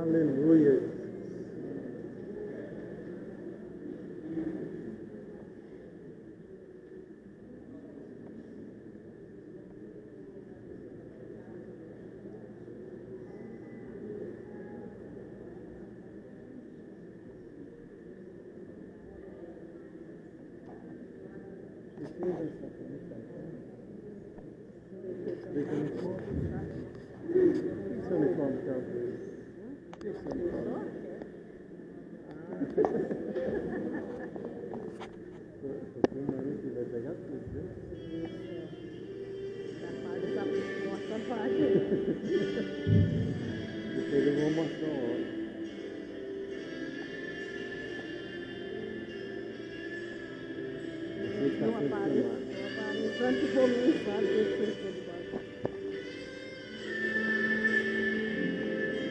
Aleluia. Depois eu vou mostrar o outro. Não aparece. Tanto volume, sabe?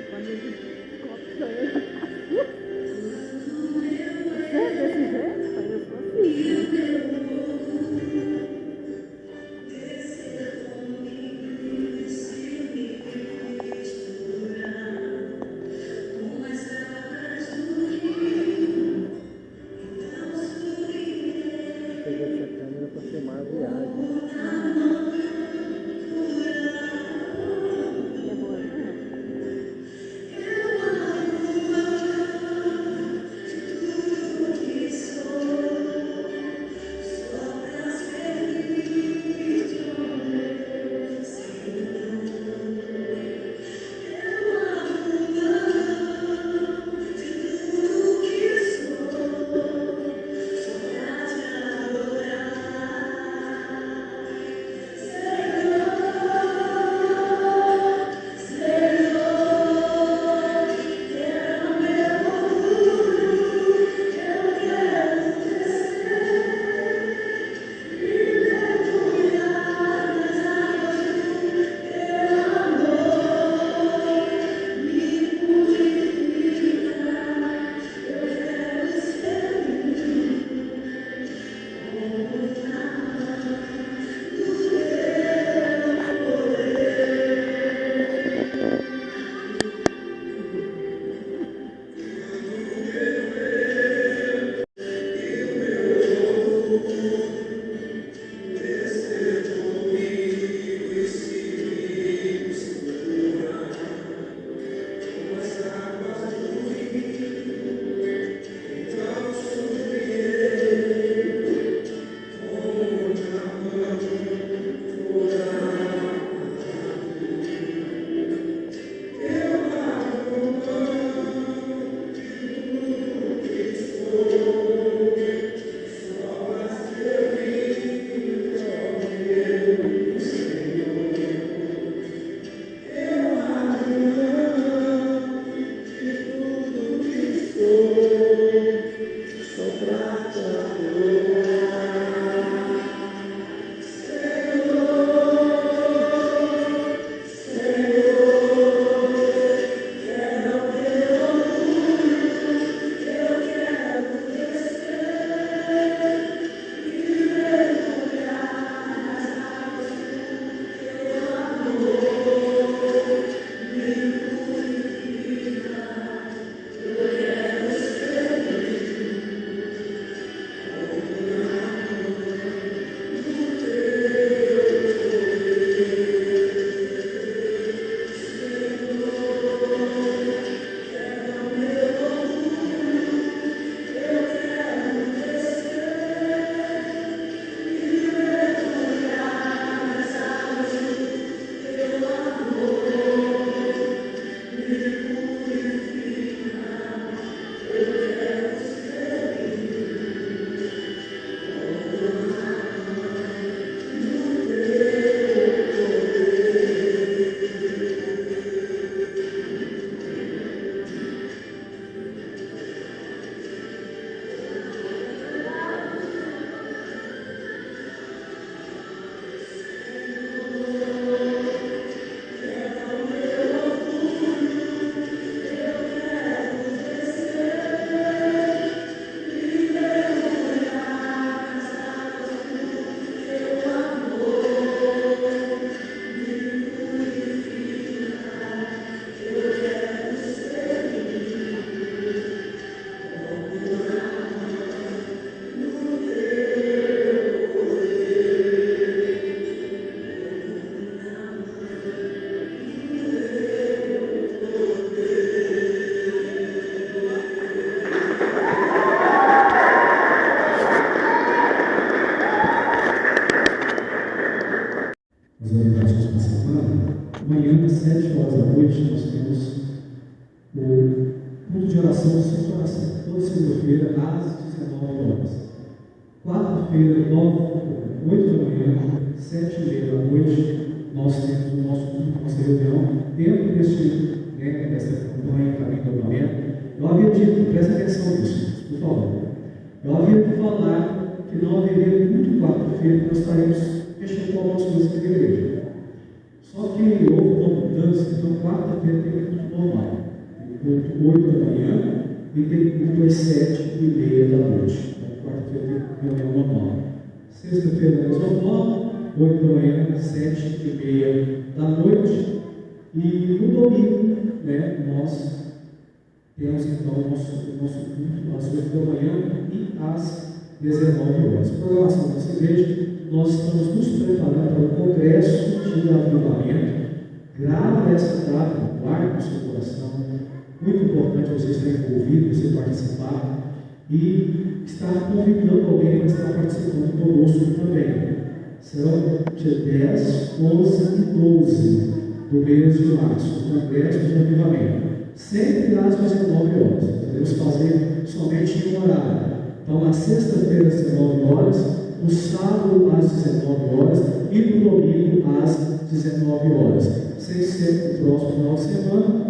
Quando ele copia ele, você é desse jeito? Eu sou quarta-feira, 8 da manhã, 7h30 da noite, nós temos o nosso culto, nossa reunião, dentro dessa campanha Caminho do Avivamento. Eu havia dito, presta atenção nisso, por favor. Eu havia de falar que não haveria culto quarta-feira, que nós estaremos fechando algumas coisas da igreja. Só que houve uma mudança, então quarta-feira tem culto normal. Tem culto 8 da manhã e tem culto às 7h30 da noite. Então quarta-feira tem reunião normal. Sexta-feira da mesma forma, 8 da manhã, 7h30 da noite. E no domingo, nós temos então o nosso culto às 8 da manhã e às 19 horas. Programação dessa igreja, nós estamos nos preparando para o Congresso de Avivamento. Grave essa data, guarde no seu coração. Muito importante você estar envolvido, você participar e estar convidando alguém para estar participando conosco também. Serão dia 10, 11 e 12 do mês de março, o Congresso de Avivamento. Sempre às 19 horas. Podemos fazer somente em um horário. Então, na sexta-feira, às 19 horas, no sábado, às 19 horas e no domingo, às 19 horas. Sem ser no próximo final de semana.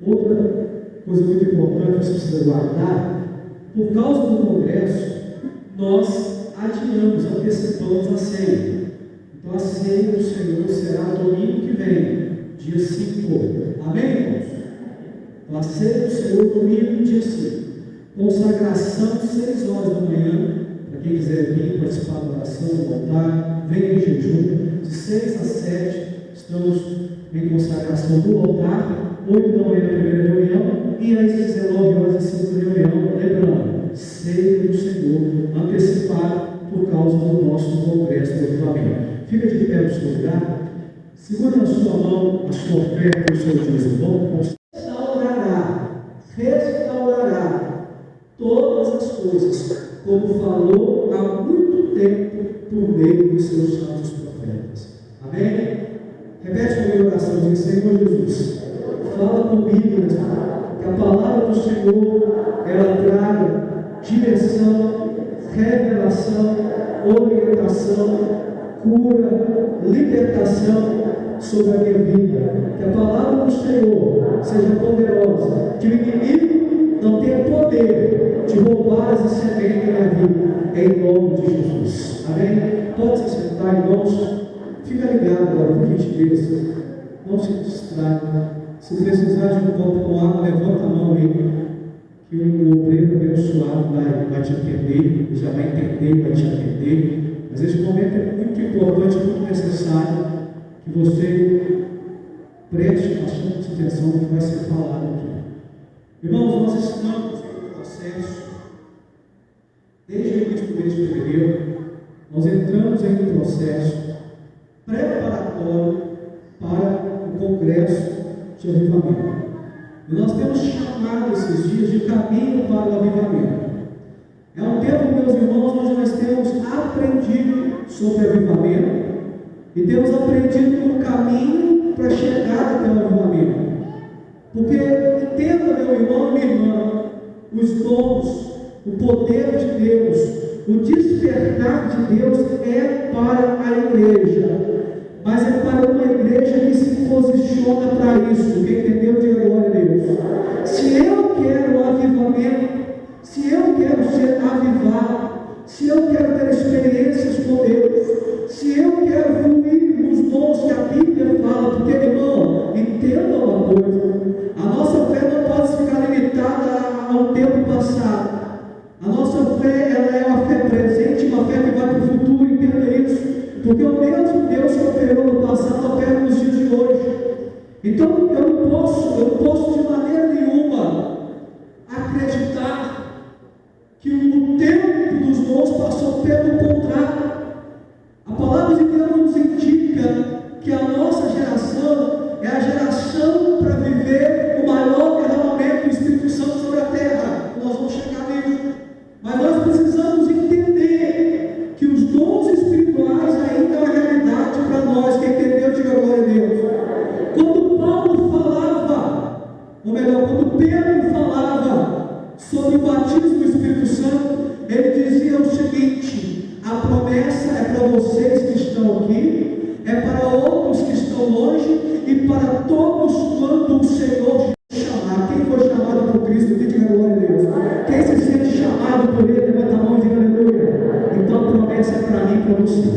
Outra coisa muito importante que você precisa guardar: por causa do Congresso, nós adiamos, antecipamos a ceia. Então, a ceia do Senhor será domingo que vem, dia 5. Amém, irmãos? Então, a ceia do Senhor, domingo, dia 5. Consagração, 6 horas da manhã. Para quem quiser vir participar da oração, voltar, venha em jejum. De 6 às 7, estamos em consagração do altar. 8 da manhã, a primeira reunião. E às 19 horas, a segunda reunião. Lembrando, ceia do Senhor, antecipado por causa do nosso congresso do avivamento. Fica de pé no seu lugar. Segura na sua mão a sua oferta e o seu dízimo. Restaurará todas as coisas, como falou há muito tempo por meio dos seus santos profetas. Amém? Repete comigo a oração, diz: Senhor Jesus, fala comigo, que a palavra do Senhor ela traga direção, revelação, orientação, cura, libertação sobre a minha vida. Que a palavra do Senhor seja poderosa, que o inimigo não tenha poder de roubar essa semente da minha vida, em nome de Jesus. Amém? Pode se sentar, irmãos. Fica ligado agora, por gentileza. Não se distraia. Se precisar de um copo com água, levanta a mão aí, que o obreiro abençoado vai te atender, já vai entender, vai te atender. Mas esse momento é muito importante, muito necessário que você preste bastante atenção no que vai ser falado aqui. Irmãos, nós estamos em um processo, desde o início do mês de fevereiro, nós entramos em um processo preparatório para o Congresso de Avivamento. E nós temos chamado esses dias de caminho para o avivamento. É um tempo, meus irmãos, onde nós temos aprendido sobre avivamento e temos aprendido o caminho para chegar até o avivamento. Porque entenda, meu irmão e minha irmã, os dons, o poder de Deus, o despertar de Deus é para a igreja, mas é para uma igreja que se posiciona para isso. Quem entendeu, diga glória a Deus. Se eu quero o avivamento, se eu quero ser avivado, se eu quero ter experiências com Deus, se eu quero fluir nos dons que a Bíblia fala, porque, irmão, entenda uma coisa: a nossa fé não pode ficar limitada ao tempo passado. A nossa fé, ela é uma fé presente, uma fé que vai para o futuro, entenda isso, porque o mesmo Deus que operou no passado opera nos dias de hoje. Então eu não posso de maneira nenhuma acreditar que o tempo dos dons passou. Pelo contrário, a palavra de Deus nos indica que a nossa geração é a geração para viver o maior derramamento do Espírito Santo sobre a terra. Nós vamos chegar nisso, mas nós precisamos entender que os dons espirituais ainda é uma realidade para nós. Quem entendeu, diga glória a Deus. Quando Paulo falava, ou melhor, quando Pedro falava sobre o batismo batismo do Espírito Santo, ele dizia o seguinte: a promessa é para vocês que estão aqui, é para outros que estão longe e para todos quando o Senhor chamar. Quem foi chamado por Cristo, diga glória a Deus. Quem se sente chamado por Ele, levanta a mão e diga aleluia. Então a promessa é para mim e para você.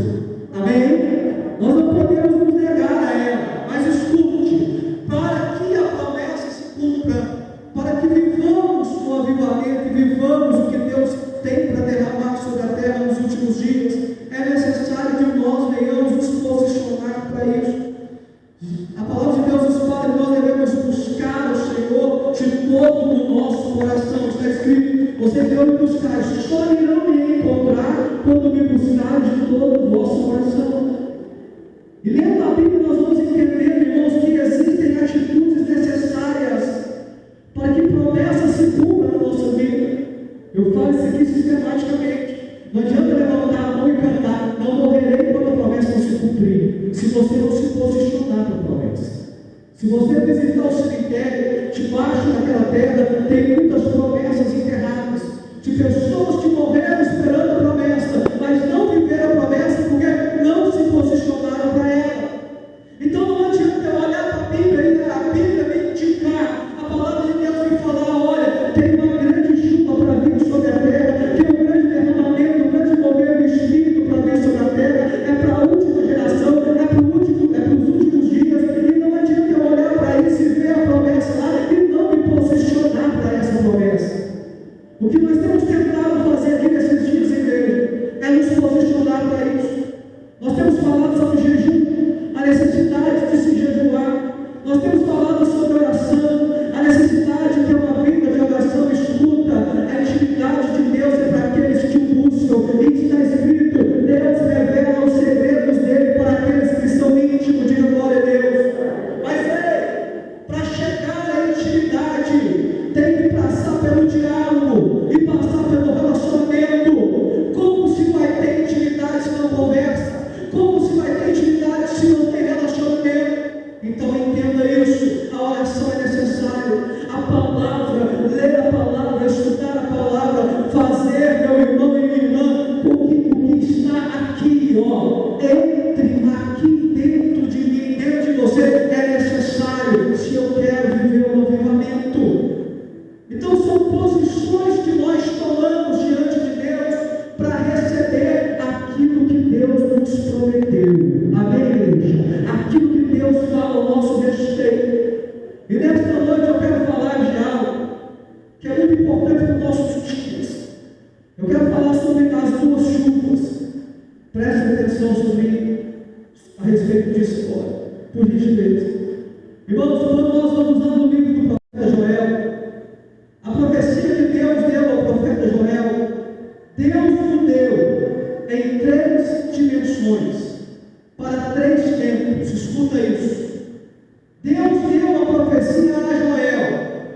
Amém? Nós não podemos nos negar a ela, mas escute, para que a promessa se cumpra, para que vivamos o avivamento e vivamos o que Deus tem para derramar sobre a terra nos últimos dias, é necessário que nós venhamos nos posicionar para isso. A palavra de Deus nos fala que nós devemos buscar o Senhor de todo o nosso coração. Está escrito: vocês devem me buscar, só irão me encontrar quando me buscar de todo o vosso coração. E lendo a Bíblia, nós vamos entender, irmãos, que existem atitudes necessárias para que promessas se cumpram na nossa vida. Eu falo isso aqui sistematicamente. Não adianta levantar a mão e cantar: não morrerei quando a promessa não se cumprir, se você não se posicionar para a promessa. Se você visitar o cemitério, debaixo daquela terra tem muitas promessas enterradas, de pessoas que morreram esperando a promessa, mas não viveram a promessa porque não se posicionaram para ela. Então não adianta eu olhar para a Bíblia e a Bíblia me indicar, a palavra de Deus me falar: olha, tem uma grande chuva para vir sobre a terra, tem um grande derramamento, um grande mover do Espírito para vir sobre a terra, é para a última geração, é para os últimos dias, e não adianta eu olhar para isso e ver a promessa lá e não me posicionar para essa promessa. O que nós temos tentado fazer aqui nesses dias, igreja, é nos posicionar para isso. Nós temos falado sobre jejum, a necessidade de se jejuar. Nós temos falado sobre oração, a necessidade de ter uma vida de oração escuta. A intimidade de Deus é para aqueles que o buscam. E está escrito: Deus revela os segredos dele para aqueles que são íntimos. Diga glória a Deus. Mas para chegar à intimidade, tem que passar pelo diálogo e passar pelo relacionamento. Como se vai ter intimidade se não conversa? Como se vai ter intimidade se não tem relacionamento? Então entenda isso: a oração é necessária, a palavra, ler a palavra, estudar a palavra, fazer, meu irmão e minha irmã, o que está aqui, entre aqui dentro de mim, dentro de você, é necessário se eu quero viver um avivamento. Então são posições que nós tomamos diante de Deus para receber aquilo que Deus nos prometeu. Amém, igreja? Aquilo que Deus fala ao nosso respeito. E nesta noite eu quero falar de algo que é muito importante para os nossos dias. Eu quero falar sobre as duas chuvas. Preste atenção a respeito disso agora, por gentileza. Irmãos, quando nós vamos lá no livro do profeta Joel, a profecia que Deus deu ao profeta Joel, Deus o deu em 3 dimensões, para 3 tempos. Escuta isso. Deus deu a profecia a Joel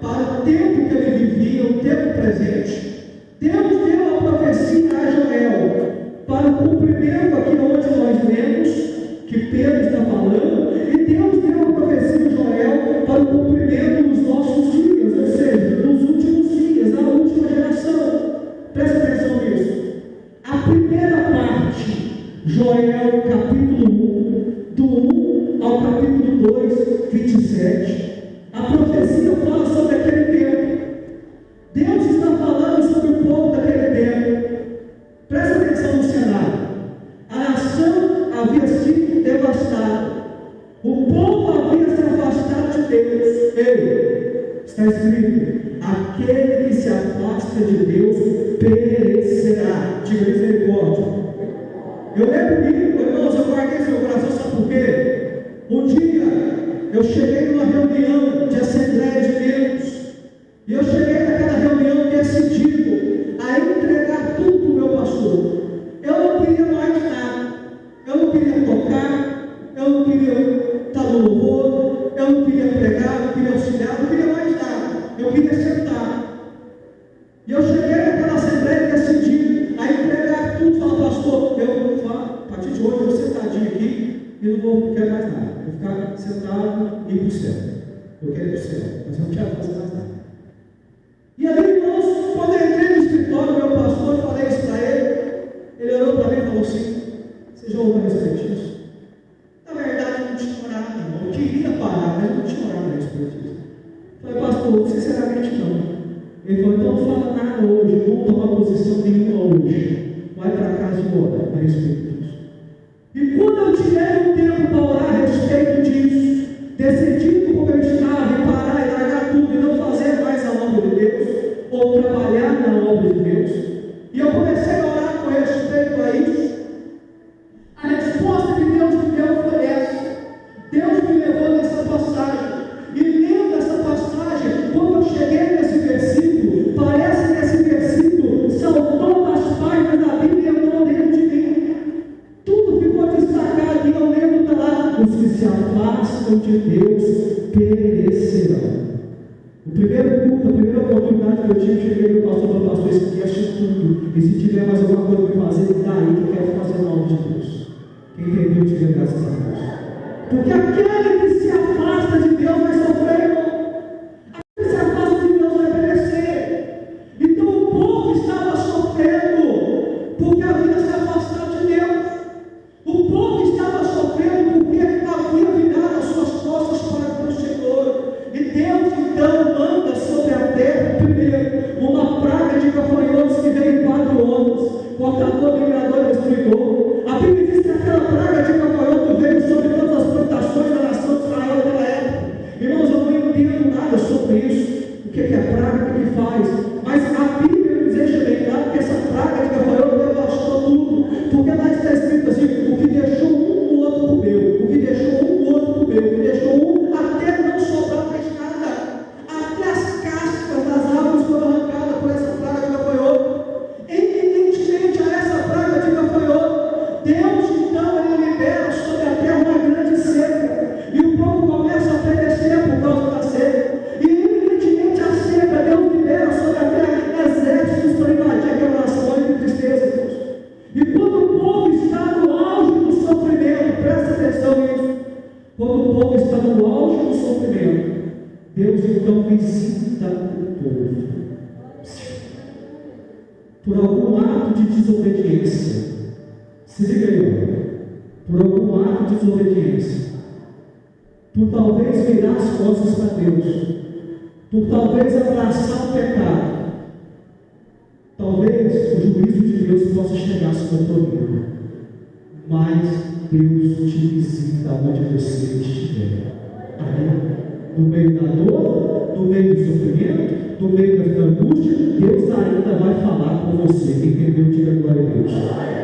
para o tempo que ele vivia, o tempo presente. Deus deu a profecia a Joel para o cumprimento aqui onde nós lemos, que Pedro está falando, e Deus deu a profecia a Joel para o cumprimento dos nossos dias, ou seja, dos últimos dias, da última geração. Presta atenção nisso. A primeira parte, Joel capítulo 1, do 1 ao capítulo 2, 27, a profecia fala sobre aquele tempo. Deus está falando sobre o povo daquele tempo. Presta atenção no cenário. A nação havia sido devastada, o povo havia se afastado de Deus. Ei, está escrito: aquele que se afasta de Deus perecerá. Diga misericórdia. Eu lembro que, irmãos, eu guardei seu coração, sabe por quê? Um dia eu cheguei numa reunião de Assembleia de Deus, e eu cheguei naquela reunião decidido a entregar tudo para o meu pastor. Eu não queria mais nada, eu não queria tocar, eu não queria estar no louvor, eu não queria pregar, eu não queria auxiliar, eu não queria mais nada, eu queria sentar. E eu cheguei naquela Assembleia decidido a entregar tudo. Falar: pastor, eu a partir de hoje eu vou sentadinho aqui e não quero mais nada, vou ficar sentado e ir para o céu. Eu quero ir para o céu, mas eu não quero fazer mais nada. E aí, irmãos, quando eu entrei no respeito disso. E quando eu tirei um tempo para orar a respeito disso, decidindo como eu estava, e parar e largar tudo e não fazer mais a obra de Deus, ou trabalhar na obra de Deus, e eu comecei a orar com respeito a isso, a resposta que Deus me deu foi essa. Deus me levou nessa passagem, e lendo essa passagem, quando eu cheguei nesse versículo, parece que esse versículo saltou das páginas da Bíblia e entrou dentro de mim. Tudo ficou destacado, e eu lembro da lá: os que se afastam de Deus perecerão. O primeiro culto, a primeira oportunidade que eu tive, cheguei no pastor, falei: pastor, isso aqui é tudo, e se tiver mais alguma coisa para fazer, daí que eu quero fazer o nome de Deus. Quem entendeu, diga graças a Deus. Porque aquele que se afasta de Deus vai sofrer, irmão. Aquele que se afasta de Deus vai perecer. Então o povo estava sofrendo, porque havia se afastado de Deus. O povo estava sofrendo porque havia virado as suas costas para o Senhor. E Deus então manda sobre a terra, primeiro, uma praga de gafanhotos que veio em 4 homens, cortador, migrador e destruidor. A Bíblia diz que aquela praga de gafanhoto veio sobre todas as plantações da nação de Israel naquela época. Irmãos, eu não entendo nada sobre isso, o que é praga, o que faz, mas a Bíblia nos deixa bem claro que essa praga de gafanhoto devastou tudo, porque lá está escrito assim: o que deixou um, o outro comeu, o que deixou um, o outro comeu, o que deixou um, até não sobrar mais nada, até as cascas das árvores foram arrancadas por essa praga de gafanhoto. Evidentemente a essa praga de gafanhoto, Deus então ele libera sobre a terra uma grande seca, e o povo começa a perecer por causa da seca. E evidentemente a seca, Deus libera sobre a terra exércitos para invadir aquela nação. Olha que tristeza, Deus. E quando o povo está no auge do sofrimento, presta atenção nisso, quando o povo está no auge do sofrimento, Deus então visita o povo por algum ato de desobediência. Se liga aí, por algum ato de desobediência, por talvez virar as costas para Deus, por talvez abraçar o pecado, talvez o juízo de Deus possa chegar sobre o teu vida, mas Deus te visita onde você estiver. Amém? No meio da dor, no meio do sofrimento, no meio da angústia, Deus ainda vai falar com você. Quem entendeu, diga glória a Deus.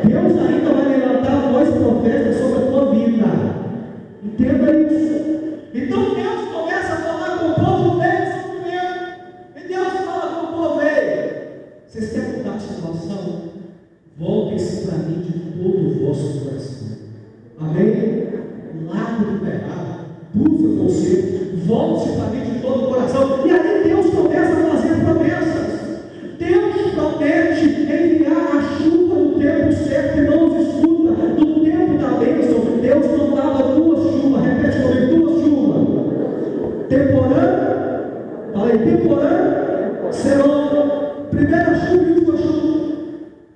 Deus ainda vai levantar a voz profética sobre a tua vida. Entenda isso. Então Deus começa a falar com o povo no meio do sofrimento. E Deus fala com o povo: ei, vocês querem mudar de situação? Voltem-se para mim de todo o vosso coração. Amém? Larga do pecado, busca conselho, volte-se para mim de todo o coração. E aí Deus começa a fazer promessas. Deus promete enviar a chuva no tempo certo. Irmãos, escuta, no tempo da bênção, Deus não dava 2 chuvas. Repete comigo: 2 chuvas. Temporã, fala aí, temporã, serona. Primeira chuva e última chuva.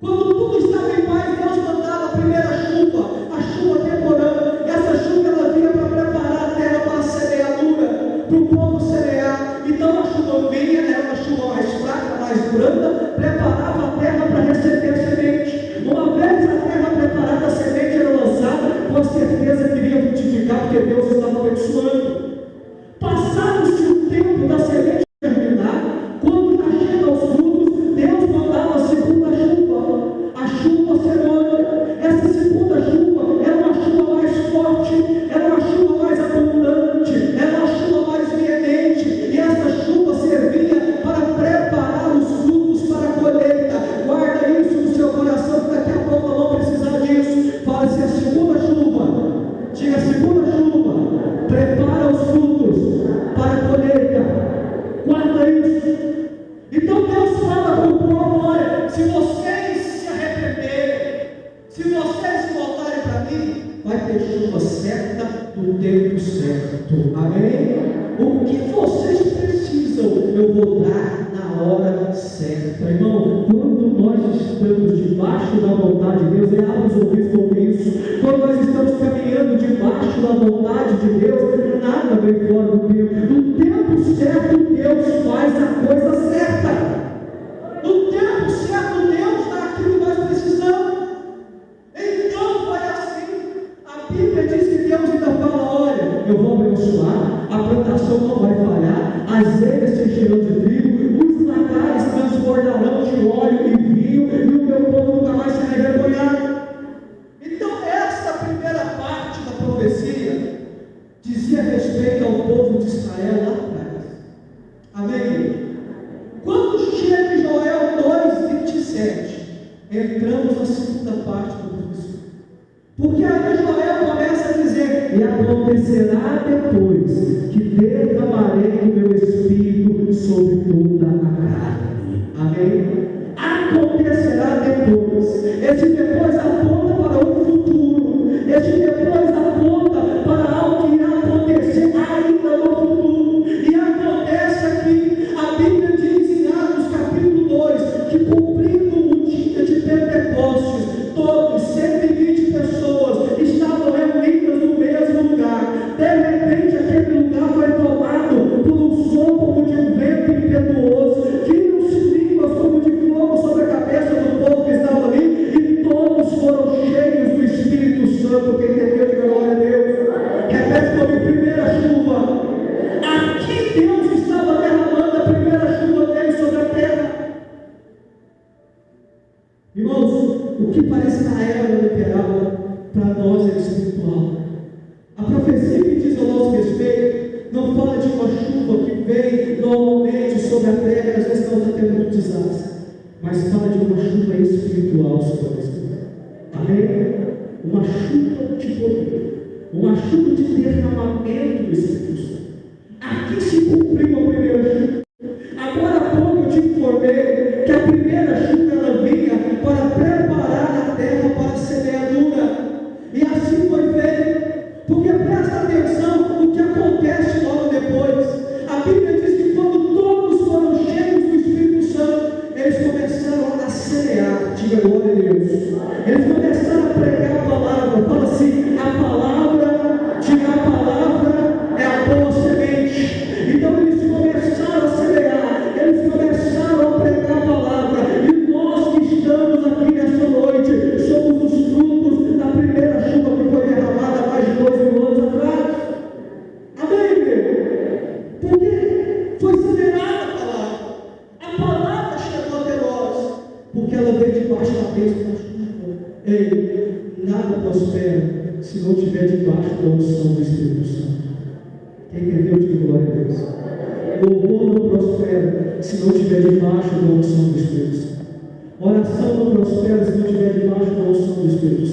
Quando tudo estava em paz, Deus mandava a primeira chuva, a chuva temporã. Essa chuva ela vinha para preparar a terra para a semeadura, para o povo semear. Então a chuva vinha, era uma chuva mais fraca, mais branda, preparava a terra para receber a semente. Uma vez a terra preparada, a semente era lançada, com certeza queria frutificar, porque Deus estava abençoando. Passado-se o tempo da semente germinar, quando está chegando aos frutos, Deus mandava a segunda chuva, a chuva serônia. Essa segunda chuva era uma chuva mais forte, era uma chuva mais abundante, era uma chuva mais veemente, e essa chuva servia para preparar os frutos para a colheita. Guarda isso no seu coração, que daqui a pouco eu vou precisar disso. Fala assim: a segunda chuva, diga, a segunda chuva prepara os frutos para a colheita. Guarda isso. Então Deus fala com o povo: olha, se vocês se arrependerem, se vocês se voltarem para mim, vai ter chuva certa no tempo certo. Amém? O que vocês precisam, eu vou dar na hora certa. Irmão, quando nós estamos debaixo da vontade de Deus, abra os ouvidos com isso. Quando nós estamos caminhando debaixo da vontade de Deus, nada vem fora do tempo. No tempo certo, Deus faz a coisa certa. No tempo certo, Deus dá aquilo que nós precisamos. Em óleo e vinho, e o meu povo nunca mais será envergonhado. Então, essa primeira parte da profecia dizia respeito ao povo de Israel lá atrás. Amém? Quando chega em Joel 2:27, entramos na segunda parte da profecia. Porque aí Joel começa a dizer: e acontecerá depois que derramarei o meu espírito sobre toda a carne. Amém? Acontecerá depois. Esse depois aponta para o futuro. Esse depois aponta para algo que irá acontecer ainda no futuro. E acontece aqui. A Bíblia diz em Atos capítulo 2 que, cumprindo o dia de Pentecostes, todos 120 pessoas estavam reunidas no mesmo lugar. De repente, aquele lugar foi tomado por um sopro de um vento impetuoso, viram-se línguas como de fogo sobre a cabeça do povo que estava ali, e todos foram cheios do Espírito Santo. Quem entendeu, diga glória a Deus. Repete comigo: primeira chuva. Aqui Deus estava derramando a primeira chuva dele sobre a terra. Irmãos, o que parece na era literal, para nós é espiritual. A profecia que diz ao nosso respeito não fala de uma chuva que vem normalmente sobre a terra e às vezes causa até muito desastre, mas fala de uma chuva espiritual sobre a nossa terra. Amém? Uma chuva de poder, uma chuva de derramamento do Espírito Santo. Aqui se cumpriu a primeira chuva. Agora há pouco eu te informei que a primeira chuva ela vinha para preparar a terra para a semeadura. E assim foi feito. Porque presta atenção no que acontece logo depois. A Bíblia diz que quando todos foram cheios do Espírito Santo, eles começaram a semear. Diga glória a Deus. Eles começaram a pregar a palavra. Fala assim: a palavra, diga a palavra é a boa semente. Então eles começaram a semear, eles começaram a pregar a palavra. E nós que estamos aqui nessa noite, somos os frutos da primeira chuva que foi derramada há mais de 2000 anos atrás. Amém, igreja? Porque foi semeada a palavra. A palavra chegou até nós, porque ela veio debaixo da bênção da chuva. Ei, nada prospera se não estiver debaixo da unção do Espírito Santo. Quem entendeu, diga glória a Deus. Louvor não prospera se não estiver debaixo da unção do Espírito Santo. Oração não prospera se não estiver debaixo da unção do Espírito Santo.